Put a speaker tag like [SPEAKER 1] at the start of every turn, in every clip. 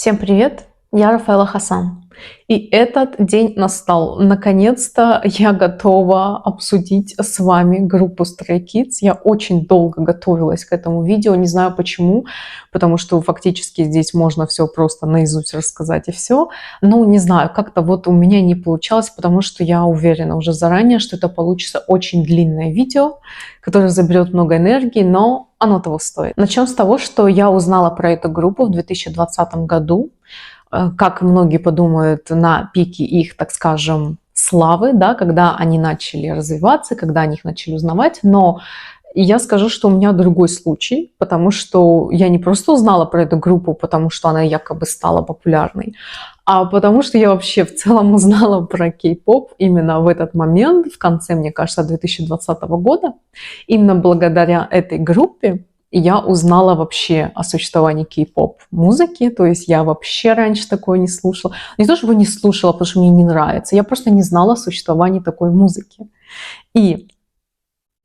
[SPEAKER 1] Всем привет! Я Рафаэла Хасан. И этот день настал. Наконец-то я готова обсудить с вами группу Stray Kids. Я очень долго готовилась к этому видео, не знаю почему, потому что фактически здесь можно все просто наизусть рассказать и все. Но не знаю, как-то вот у меня не получалось, потому что я уверена уже заранее, что это получится очень длинное видео, которое заберет много энергии, но оно того стоит. Начнем с того, что я узнала про эту группу в 2020 году. Как многие подумают, на пике их, так скажем, славы, да, когда они начали развиваться, когда они их начали узнавать. Но я скажу, что у меня другой случай, потому что я не просто узнала про эту группу, потому что она якобы стала популярной, а потому что я вообще в целом узнала про кей-поп именно в этот момент, в конце, мне кажется, 2020 года. Именно благодаря этой группе я узнала вообще о существовании кей-поп музыки, то есть я вообще раньше такое не слушала. Не то, чтобы не слушала, потому что мне не нравится, я просто не знала о существовании такой музыки. И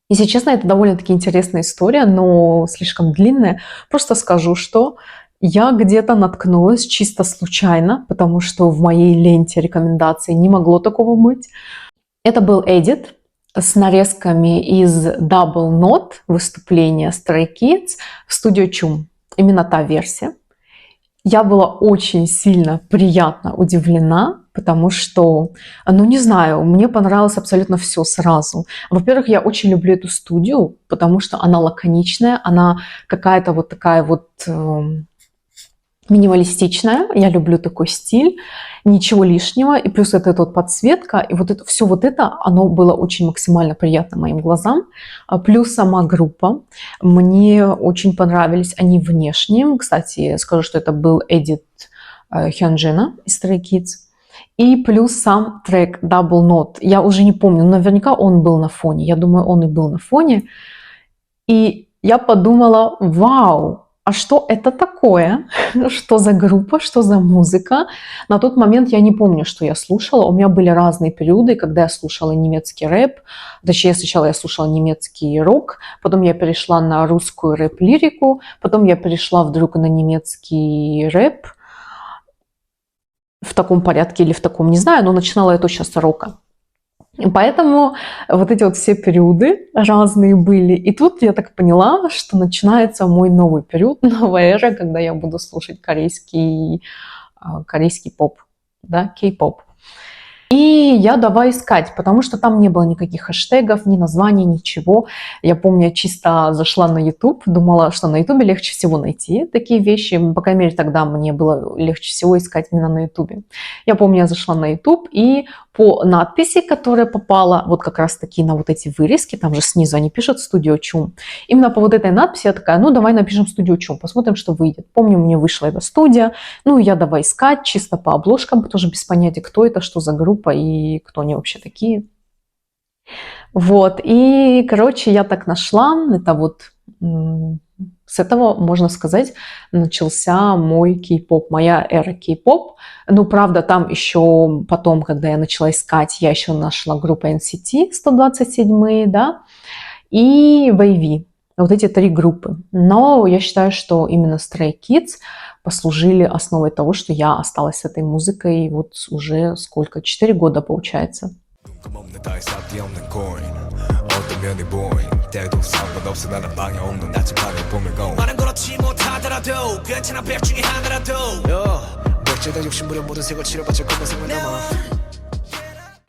[SPEAKER 1] если честно, это довольно-таки интересная история, но слишком длинная. Просто скажу, что я где-то наткнулась чисто случайно, потому что в моей ленте рекомендаций не могло такого быть. Это был эдит с нарезками из Double Note выступления Stray Kids в студию Чум. Именно та версия. Я была очень сильно приятно удивлена, потому что, ну не знаю, мне понравилось абсолютно все сразу. Во-первых, я очень люблю эту студию, потому что она лаконичная, она какая-то вот такая вот минималистичная, я люблю такой стиль, ничего лишнего, и плюс это вот подсветка, и вот это, все вот это, оно было очень максимально приятно моим глазам, плюс сама группа, мне очень понравились они внешне, кстати, скажу, что это был эдит Хёнджина из Stray Kids, и плюс сам трек Double Note, я уже не помню, но наверняка он был на фоне, я думаю, он и был на фоне, и я подумала, вау, а что это такое? Что за группа, что за музыка? На тот момент я не помню, что я слушала. У меня были разные периоды, когда я слушала немецкий рэп. Точнее, сначала я слушала немецкий рок, потом я перешла на русскую рэп-лирику, потом я перешла вдруг на немецкий рэп. В таком порядке или в таком, не знаю, но начинала я точно с рока. И поэтому вот эти вот все периоды разные были. И тут я так поняла, что начинается мой новый период, новая эра, когда я буду слушать корейский поп, да, кей-поп. И я давай искать, потому что там не было никаких хэштегов, ни названий, ничего. Я помню, я чисто зашла на YouTube, думала, что на YouTube легче всего найти такие вещи. По крайней мере, тогда мне было легче всего искать именно на YouTube. Я помню, я зашла на YouTube, и по надписи, которая попала вот как раз-таки на вот эти вырезки, там же снизу они пишут «Студио Чум». Именно по вот этой надписи я такая, ну давай напишем «Студио Чум», посмотрим, что выйдет. Помню, мне вышла эта студия, ну я давай искать чисто по обложкам, тоже без понятия, кто это, что за группа и кто они вообще такие. Вот, и, короче, я так нашла, это вот с этого, можно сказать, начался мой кей-поп, моя эра кей-поп. Ну, правда, там еще потом, когда я начала искать, я еще нашла группу NCT 127, да, и Wavy. Вот эти три группы. Но я считаю, что именно Stray Kids послужили основой того, что я осталась с этой музыкой вот уже сколько? 4 года, получается.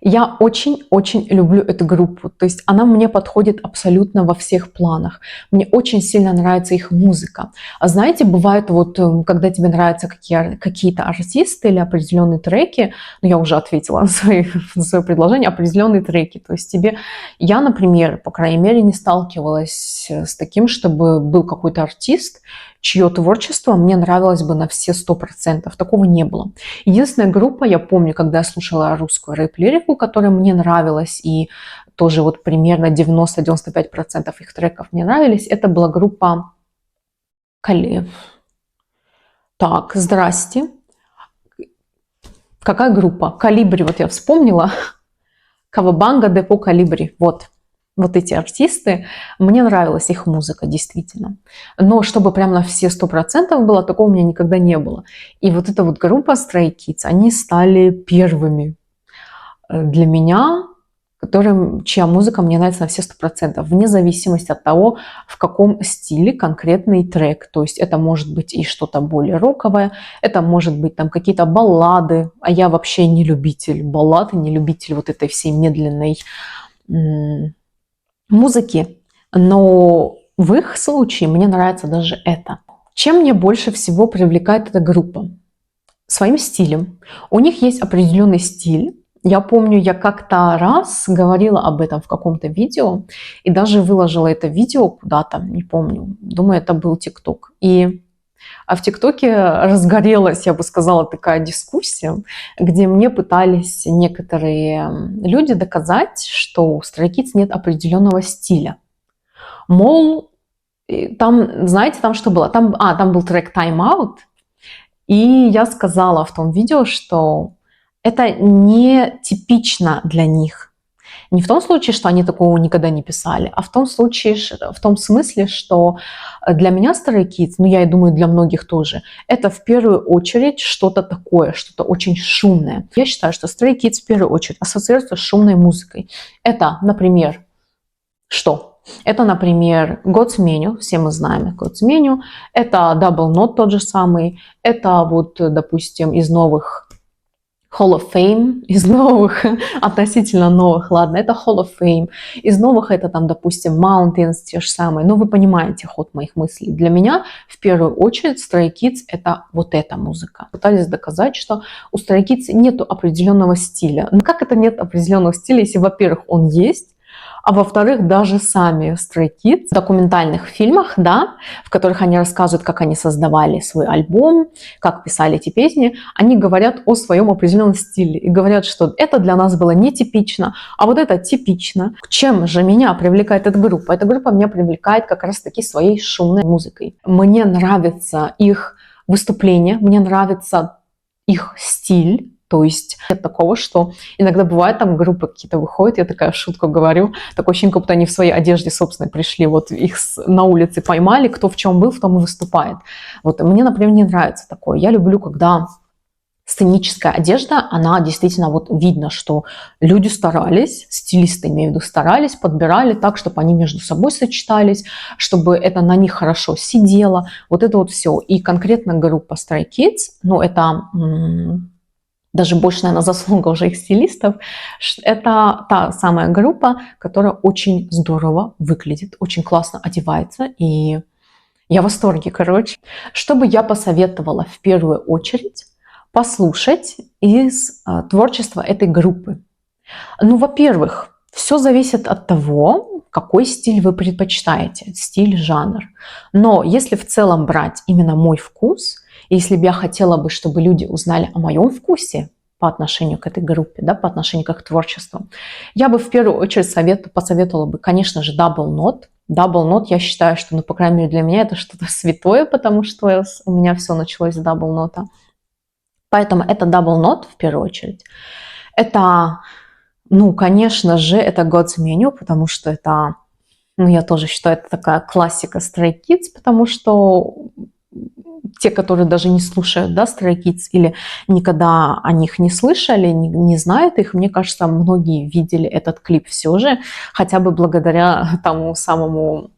[SPEAKER 1] Я очень-очень люблю эту группу, то есть она мне подходит абсолютно во всех планах. Мне очень сильно нравится их музыка. А знаете, бывает вот, когда тебе нравятся какие-то артисты или определенные треки, ну я уже ответила на свое предложение, определенные треки, то есть тебе, я, например, по крайней мере, не сталкивалась с таким, чтобы был какой-то артист, чье творчество мне нравилось бы на все 100%. Такого не было. Единственная группа, я помню, когда я слушала русскую рэп-лирику, которая мне нравилась, и тоже вот примерно 90-95% их треков мне нравились, это была группа Так, здрасте. Какая группа? Колибри, вот я вспомнила. Кавабанга Депо Колибри, вот. вот эти артисты, мне нравилась их музыка, действительно. Но чтобы прям на все 100% было, такого у меня никогда не было. И вот эта вот группа Stray Kids, они стали первыми для меня, чья музыка мне нравится на все 100%, вне зависимости от того, в каком стиле конкретный трек. То есть это может быть и что-то более роковое, это может быть там какие-то баллады, а я вообще не любитель баллад, не любитель вот этой всей медленной музыки, но в их случае мне нравится даже это. Чем мне больше всего привлекает эта группа? Своим стилем. У них есть определенный стиль. Я помню, я как-то раз говорила об этом в каком-то видео и даже выложила это видео куда-то, не помню, думаю, это был ТикТок. А в ТикТоке разгорелась, я бы сказала, такая дискуссия, где мне пытались некоторые люди доказать, что у Stray Kids нет определенного стиля. Мол, там, знаете, там что было? Там был трек Time Out, и я сказала в том видео, что это не типично для них. Не в том случае, что они такого никогда не писали, а в том смысле, что для меня Stray Kids, ну я и думаю, для многих тоже, это в первую очередь что-то такое, что-то очень шумное. Я считаю, что Stray Kids в первую очередь ассоциируется с шумной музыкой. Это, например, что? Это, например, God's Menu, все мы знаем God's Menu, это Double Knot тот же самый, это вот, допустим, из новых Hall of Fame, из новых, относительно новых, ладно, это Hall of Fame, из новых это там, допустим, Mountains, те же самые, но вы понимаете ход моих мыслей. Для меня в первую очередь Stray Kids это вот эта музыка. Пытались доказать, что у Stray Kids нету определенного стиля. Ну как это нет определенного стиля, если, во-первых, он есть, а во-вторых, даже сами Stray Kids в документальных фильмах, да, в которых они рассказывают, как они создавали свой альбом, как писали эти песни, они говорят о своем определенном стиле и говорят, что это для нас было нетипично, а вот это типично. Чем же меня привлекает эта группа? Эта группа меня привлекает как раз-таки своей шумной музыкой. Мне нравится их выступление, мне нравится их стиль. То есть нет такого, что иногда бывает, там группы какие-то выходят, я такая в шутку говорю, такое ощущение, как будто они в своей одежде, собственно, пришли, вот их на улице поймали, кто в чем был, в том и выступает. Вот мне, например, не нравится такое. Я люблю, когда сценическая одежда, она действительно вот видно, что люди старались, стилисты, имею в виду, старались, подбирали так, чтобы они между собой сочетались, чтобы это на них хорошо сидело, вот это вот все. И конкретно группа Stray Kids, ну это... даже больше, наверное, заслуга уже их стилистов, это та самая группа, которая очень здорово выглядит, очень классно одевается, и я в восторге, короче. Что бы я посоветовала в первую очередь послушать из творчества этой группы? Ну, во-первых, все зависит от того, какой стиль вы предпочитаете, стиль, жанр. Но если в целом брать именно мой вкус, если бы я хотела бы, чтобы люди узнали о моем вкусе по отношению к этой группе, да, по отношению к их творчеству, я бы в первую очередь посоветовала бы, конечно же, Double Knot. Double Knot, я считаю, что, ну, по крайней мере, для меня это что-то святое, потому что у меня все началось с Double Knot. Поэтому это Double Knot в первую очередь. Это, ну, конечно же, это God's Menu, потому что это, ну, я тоже считаю, это такая классика Stray Kids, потому что те, которые даже не слушают, да, Stray Kids или никогда о них не слышали, не знают их, мне кажется, многие видели этот клип все же, хотя бы благодаря тому самому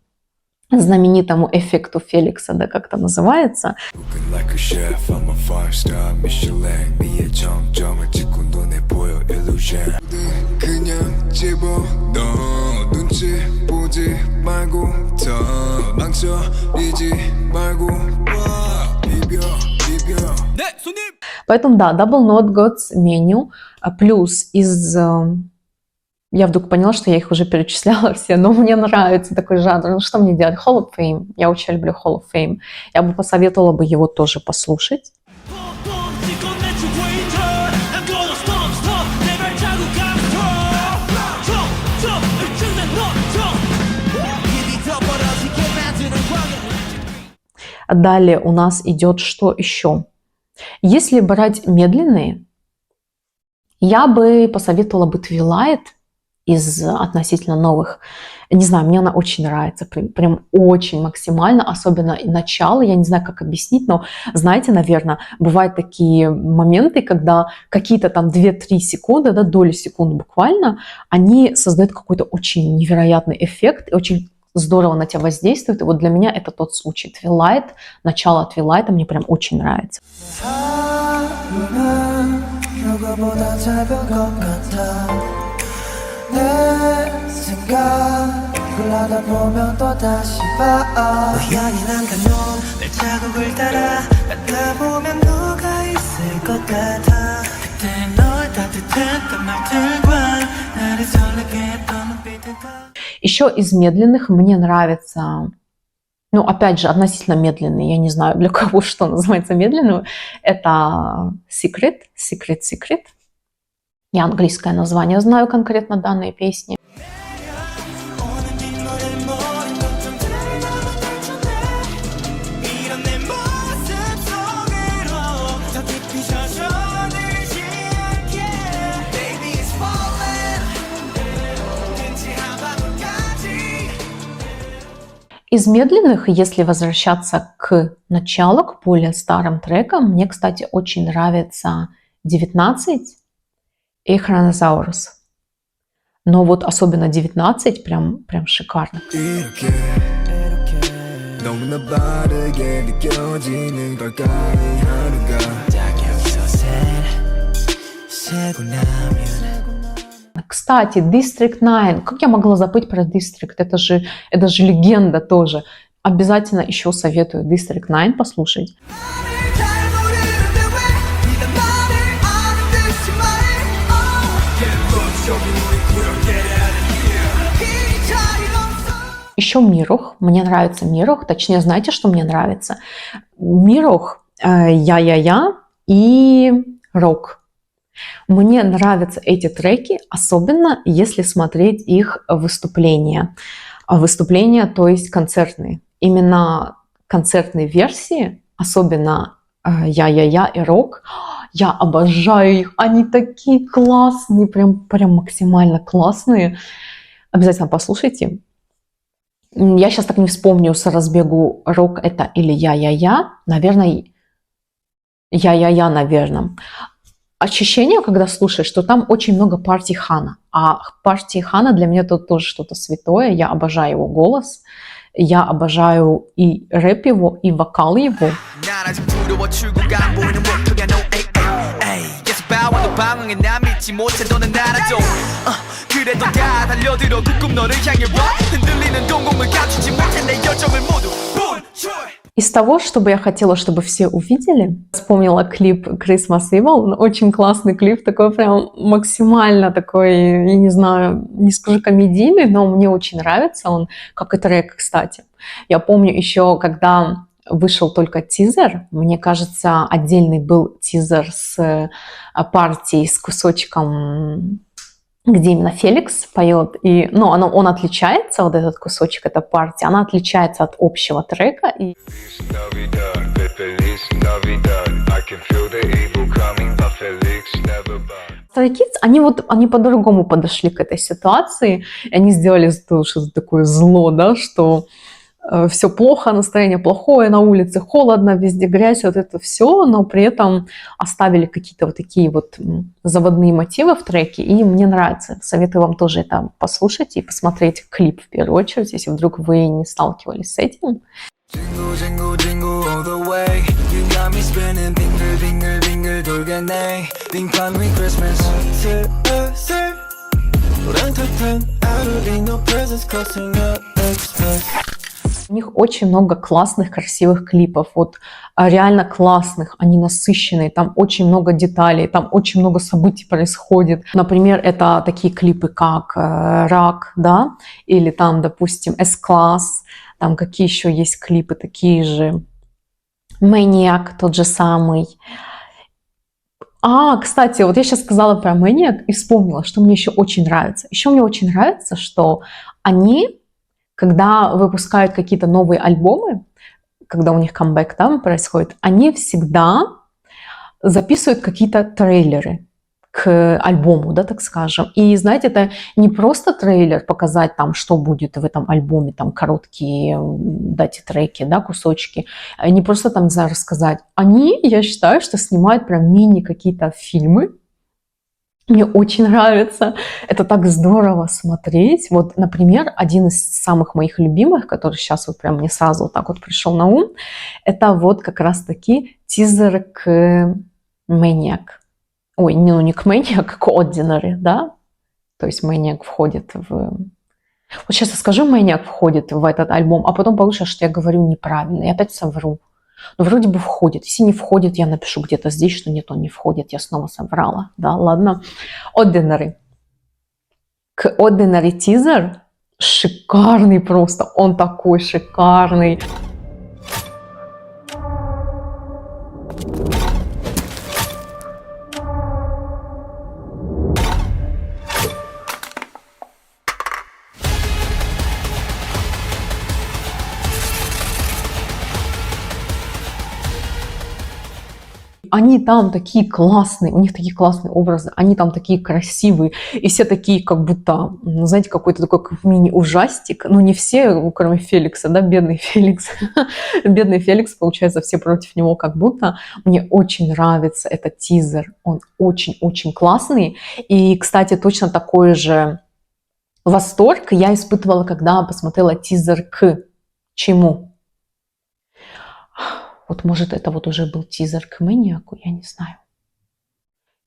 [SPEAKER 1] знаменитому эффекту Феликса, да, как это называется. Поэтому да, Double Knot, God's Menu, плюс из... Я вдруг поняла, что я их уже перечисляла все, но мне нравится такой жанр. Ну что мне делать? Hall of Fame. Я очень люблю Hall of Fame. Я бы посоветовала бы его тоже послушать. Далее у нас идет что еще? Если брать медленные, я бы посоветовала бы Twilight из относительно новых. Не знаю, мне она очень нравится, прям очень максимально, особенно начало, я не знаю, как объяснить, но знаете, наверное, бывают такие моменты, когда какие-то там 2-3 секунды, да, доли секунды буквально, они создают какой-то очень невероятный эффект, и очень здорово на тебя воздействует. И вот для меня это тот случай. Twilight, начало Twilight мне прям очень нравится. Еще из медленных мне нравится, ну, опять же, относительно медленный, я не знаю, для кого что называется медленным, это Secret. Я английское название знаю конкретно данной песни. Из медленных, если возвращаться к началу, к более старым трекам, мне, кстати, очень нравится 19 и Chronosaurus. Но вот особенно 19 прям шикарно. Кстати, District 9. Как я могла забыть про District? Это же легенда тоже. Обязательно еще советую District 9 послушать. Еще Мирух. Мне нравится Мирух. Точнее, знаете, что мне нравится? Мирух, Я-Я-Я и Рок. Мне нравятся эти треки, особенно если смотреть их выступления. Выступления, то есть концертные. Именно концертные версии, особенно Я-Я-Я и Рок, я обожаю их. Они такие классные, прям максимально классные. Обязательно послушайте. Я сейчас так не вспомню с разбегу, Рок это или Я-Я-Я. Наверное, Я-Я-Я, наверное. Ощущение, когда слушаешь, что там очень много партий Хана. А партии Хана для меня тут тоже что-то святое. Я обожаю его голос. Я обожаю и рэп его, и вокал его. Из того, что бы я хотела, чтобы все увидели, вспомнила клип Christmas Evil. Очень классный клип, такой прям максимально такой, я не знаю, не скажу комедийный, но мне очень нравится он, как и трек, кстати. Я помню еще, когда вышел только тизер, мне кажется, отдельный был тизер с партией, с кусочком, где именно Феликс поет, и, ну, он отличается, вот этот кусочек, эта партия, она отличается от общего трека. И... Stray Kids, они по-другому подошли к этой ситуации, и они сделали что-то такое зло, да, что все плохо, настроение плохое, на улице холодно, везде грязь, вот это все, но при этом оставили какие-то вот такие вот заводные мотивы в треке, и мне нравится. Советую вам тоже это послушать и посмотреть клип в первую очередь, если вдруг вы не сталкивались с этим. У них очень много классных, красивых клипов, вот реально классных, они насыщенные, там очень много деталей, там очень много событий происходит. Например, это такие клипы, как «Рак», да, или там, допустим, «S-Class», там какие еще есть клипы такие же, «Maniac» тот же самый. Кстати, вот я сейчас сказала про Maniac и вспомнила, что мне еще очень нравится. Еще мне очень нравится, что они... Когда выпускают какие-то новые альбомы, когда у них камбэк там происходит, они всегда записывают какие-то трейлеры. к альбому, да, так скажем. И, знаете, это не просто трейлер, показать там, что будет в этом альбоме, там короткие дать треки, да, кусочки, не просто там, не знаю, рассказать. Они, я считаю, что снимают прям мини какие-то фильмы. Мне очень нравится. Это так здорово смотреть. Вот, например, один из самых моих любимых, который сейчас вот прям мне сразу вот так вот пришел на ум, это вот как раз-таки тизер к Maniac. Ой, ну не к Maniac, к Ordinary, да? То есть Maniac входит в... Вот сейчас я скажу, Maniac входит в этот альбом, а потом получится, что я говорю неправильно. Я опять совру. Но вроде бы входит. Если не входит, я напишу где-то здесь, что нет, он не входит. Я снова соврала. Да, ладно. Ordinary. К Ordinary тизер шикарный просто. Он такой шикарный. Они там такие классные, у них такие классные образы, они там такие красивые, и все такие, как будто, знаете, какой-то такой как мини-ужастик, но не все, кроме Феликса, да, бедный Феликс, бедный Феликс, получается, все против него как будто. Мне очень нравится этот тизер, он очень-очень классный, и, кстати, точно такой же восторг я испытывала, когда посмотрела тизер к чему? Вот может это вот уже был тизер к Maniac, я не знаю.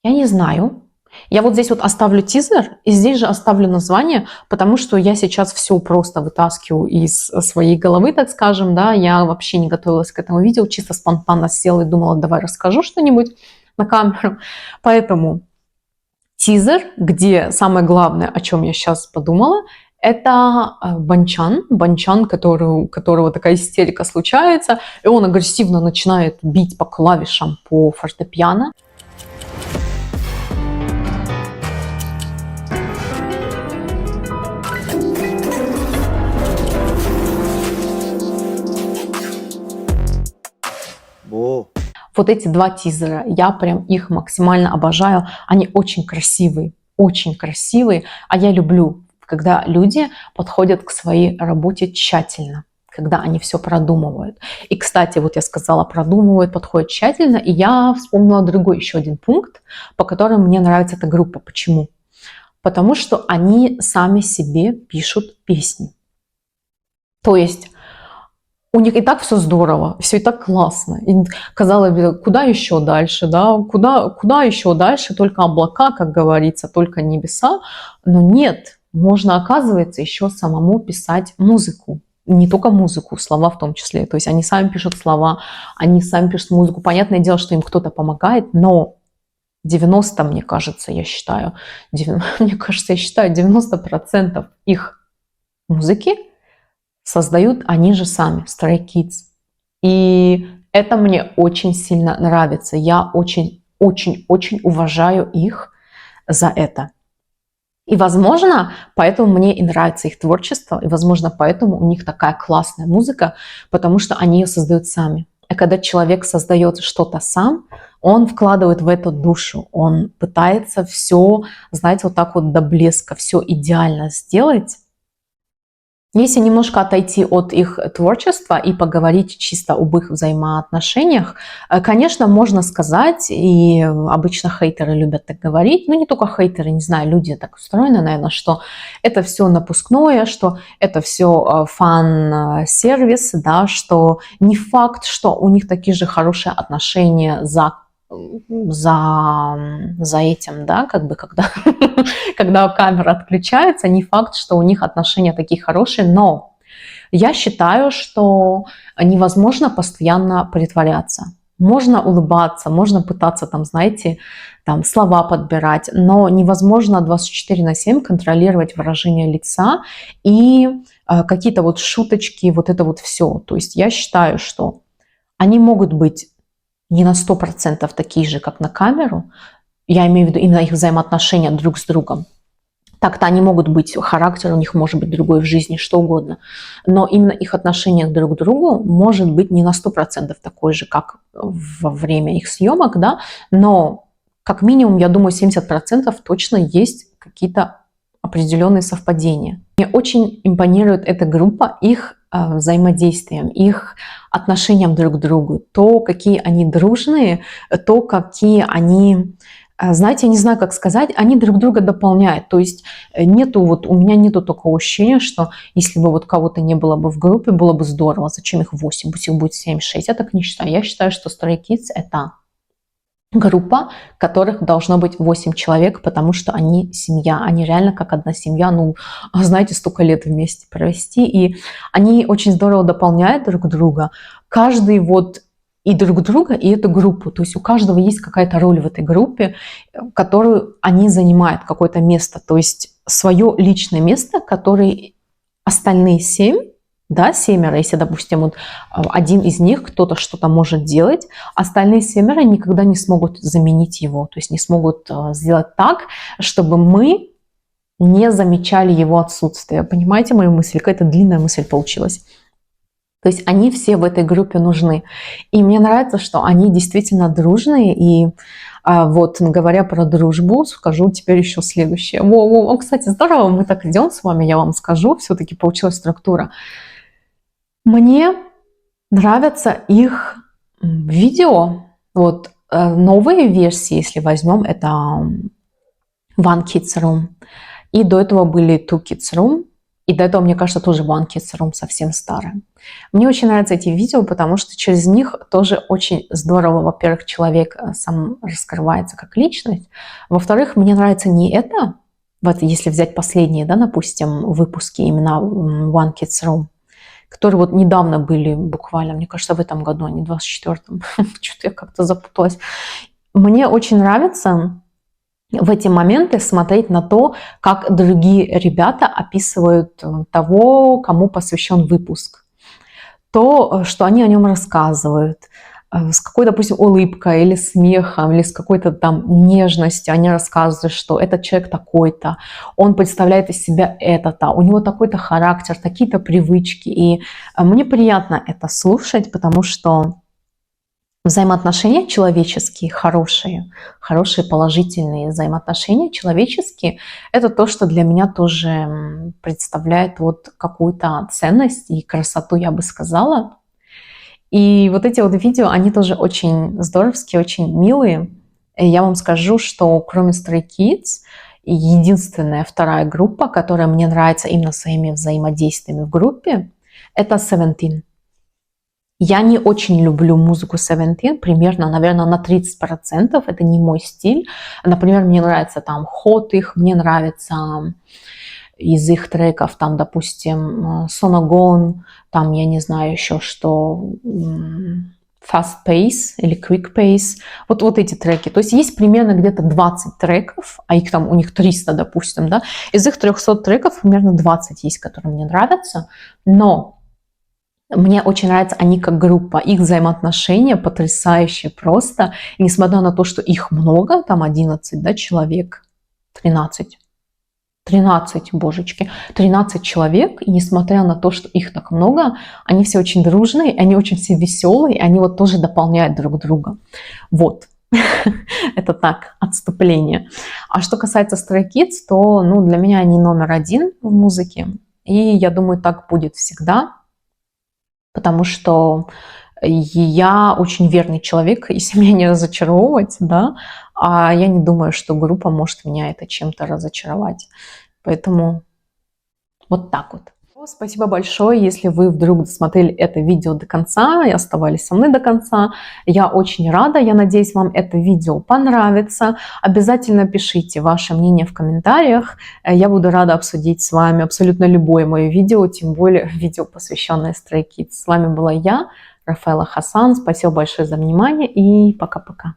[SPEAKER 1] Я не знаю. Я вот здесь вот оставлю тизер, и здесь же оставлю название, потому что я сейчас все просто вытаскиваю из своей головы, так скажем, да, я вообще не готовилась к этому видео, чисто спонтанно села и думала, давай расскажу что-нибудь на камеру. Поэтому тизер, где самое главное, о чем я сейчас подумала, это Банчан, у которого такая истерика случается, и он агрессивно начинает бить по клавишам по фортепиано. Вот эти два тизера, я прям их максимально обожаю, они очень красивые, а я люблю, когда люди подходят к своей работе тщательно, когда они все продумывают. И, кстати, вот я сказала, продумывают, подходят тщательно, и я вспомнила другой еще один пункт, по которому мне нравится эта группа. Почему? Потому что они сами себе пишут песни. То есть у них и так все здорово, все и так классно. И, казалось бы, куда еще дальше, да? Куда еще дальше? Только облака, как говорится, только небеса. Но нет, можно, оказывается, еще самому писать музыку. Не только музыку, слова в том числе. То есть они сами пишут слова, они сами пишут музыку. Понятное дело, что им кто-то помогает, но 90, мне кажется, я считаю, 90% их музыки создают они же сами, Stray Kids. И это мне очень сильно нравится. Я очень уважаю их за это. И, возможно, поэтому мне и нравится их творчество, и, возможно, поэтому у них такая классная музыка, потому что они ее создают сами. И когда человек создает что-то сам, он вкладывает в это душу, он пытается все, знаете, вот так вот до блеска, все идеально сделать. Если немножко отойти от их творчества и поговорить чисто об их взаимоотношениях, конечно, можно сказать, и обычно хейтеры любят так говорить, но не только хейтеры, не знаю, люди так устроены, наверное, что это все напускное, что это все фан-сервис, да, что не факт, что у них такие же хорошие отношения за этим, да, как бы, когда камера отключается, не факт, что у них отношения такие хорошие, но я считаю, что невозможно постоянно притворяться. Можно улыбаться, можно пытаться там, знаете, там слова подбирать, но невозможно 24/7 контролировать выражение лица и какие-то вот шуточки, вот это вот все. То есть я считаю, что они могут быть не на 100% такие же, как на камеру, я имею в виду именно их взаимоотношения друг с другом. Так-то они могут быть, характер у них может быть другой в жизни, что угодно. Но именно их отношение друг к другу может быть не на 100% такой же, как во время их съемок, да, но как минимум, я думаю, 70% точно есть какие-то определенные совпадения. Мне очень импонирует эта группа их взаимодействием, их отношением друг к другу, то, какие они дружные, то, какие они, знаете, я не знаю, как сказать, они друг друга дополняют. То есть нету, вот у меня нету такого ощущения, что если бы вот кого-то не было бы в группе, было бы здорово. Зачем их 8? Пусть их будет 7-6. Я так не считаю. Я считаю, что Stray Kids — это группа, в которых должно быть 8 человек, потому что они семья, они реально как одна семья, ну, знаете, столько лет вместе провести, и они очень здорово дополняют друг друга, каждый вот и друг друга, и эту группу, то есть у каждого есть какая-то роль в этой группе, которую они занимают, какое-то место, то есть свое личное место, которое остальные 7, да, 7, если, допустим, вот один из них кто-то что-то может делать, остальные 7 никогда не смогут заменить его, то есть не смогут сделать так, чтобы мы не замечали его отсутствие. Понимаете мою мысль? Какая-то длинная мысль получилась. То есть они все в этой группе нужны. И мне нравится, что они действительно дружные. И вот, говоря про дружбу, скажу теперь еще следующее. Кстати, здорово, мы так идем с вами, я вам скажу. Все-таки получилась структура. Мне нравятся их видео. Вот новые версии, если возьмем, это One Kids Room. И до этого были Two Kids Room. И до этого, мне кажется, тоже One Kids Room совсем старая. Мне очень нравятся эти видео, потому что через них тоже очень здорово, во-первых, человек сам раскрывается как личность. Во-вторых, мне нравится не это, вот если взять последние, да, допустим, выпуски именно One Kids Room, которые вот недавно были буквально, мне кажется, в этом году, а не в 24-м. Что-то я как-то запуталась. Мне очень нравится в эти моменты смотреть на то, как другие ребята описывают того, кому посвящен выпуск. То, что они о нем рассказывают, с какой, допустим, улыбкой или смехом, или с какой-то там нежностью они рассказывают, что этот человек такой-то, он представляет из себя это-то, у него такой-то характер, такие-то привычки. И мне приятно это слушать, потому что взаимоотношения человеческие, хорошие, положительные взаимоотношения человеческие, это то, что для меня тоже представляет вот какую-то ценность и красоту, я бы сказала. И вот эти вот видео, они тоже очень здоровские, очень милые. И я вам скажу, что кроме Stray Kids, единственная вторая группа, которая мне нравится именно своими взаимодействиями в группе, это Seventeen. Я не очень люблю музыку Seventeen, примерно, наверное, на 30%. Это не мой стиль. Например, мне нравится там ход их, мне нравится из их треков, там, допустим, Sonogone, там, я не знаю еще что, Fast Pace или Quick Pace, вот эти треки. То есть есть примерно где-то 20 треков, а их там, у них 300, допустим, да, из их 300 треков примерно 20 есть, которые мне нравятся, но мне очень нравятся они как группа, их взаимоотношения потрясающие просто, и несмотря на то, что их много, там 11, да, человек, 13, божечки, 13 человек, и несмотря на то, что их так много, они все очень дружные, они очень все веселые, они вот тоже дополняют друг друга. Вот. Это так, отступление. А что касается Stray Kids, то ну, для меня они номер один в музыке, и я думаю, так будет всегда, потому что я очень верный человек, если меня не разочаровывать, да, а я не думаю, что группа может меня это чем-то разочаровать. Поэтому вот так вот. Спасибо большое, если вы вдруг досмотрели это видео до конца и оставались со мной до конца. Я очень рада, я надеюсь, вам это видео понравится. Обязательно пишите ваше мнение в комментариях. Я буду рада обсудить с вами абсолютно любое мое видео, тем более видео, посвященное Stray Kids. С вами была я, Рафаэла Хасан. Спасибо большое за внимание и пока-пока.